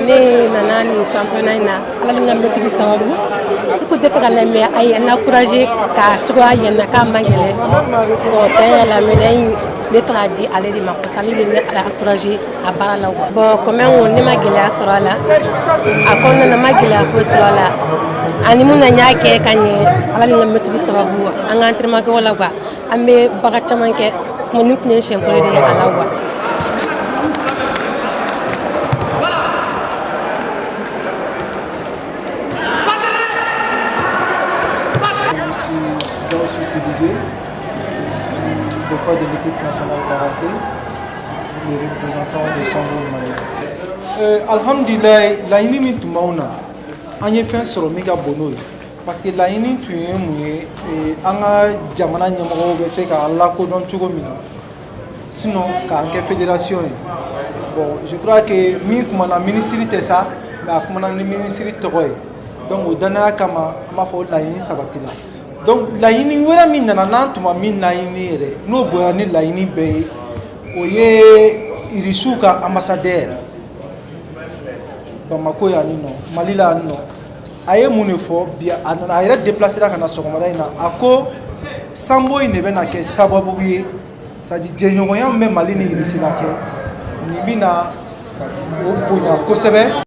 Ne nana ni championnat in na ala ni ka mɛtiri sababu i ko tɛ fɛ ka lamɛn a ye encouragé ka cogoya yɛlɛ k'a man gɛlɛn bon tiɲɛ yɛrɛ la médaille in bɛ fɛ k'a di ale de ma parce que ale de ne encouragé a baara la bon quand même ne ma gɛlɛya sɔrɔ a la a kɔnɔna na ma gɛlɛya foyi sɔrɔ a la ani mun na n y'a kɛ ka ɲɛ ala ni ka mɛtiri sababu an ka entraînement kɛ la quoi an bɛ baga caman kɛ ni tun ye siɲɛ fɔlɔ de ye a la quoi. Je suis Sidibé, je suis le coach de l'équipe nationale karaté, les représentants de Sambo Mali. Alhamdulillah, la yini min tun b'anw na, an ye fɛn sɔrɔ min ka bon n'o ye parce que la yini tun ye mun ye an ka jamana ɲɛmɔgɔw bɛ se k'a lakodɔn cogo min na sinon k'an kɛ fédération ye bon je crois que min kumana ministre tɛ sa mais a kumana ni ministre tɔgɔ ye donc o danaya kama an b'a fɔ laɲini sabatila. Donc laɲini wɛrɛ min nana n'an tun ma min laɲini yɛrɛ n'o bonya ni laɲini bɛɛ ye o ye irisiw ka ambassadeur Bamako yan ni nɔ Mali la yan nɔ a ye mun de fɔ bi a nana a yɛrɛ déplacera ka na sɔgɔmada in na a ko Sambo in de bɛna kɛ sababu ye c'est à dire jɛɲɔgɔnya min bɛ Mali ni Irisi la cɛ nin bɛna o bonya kosɛbɛ.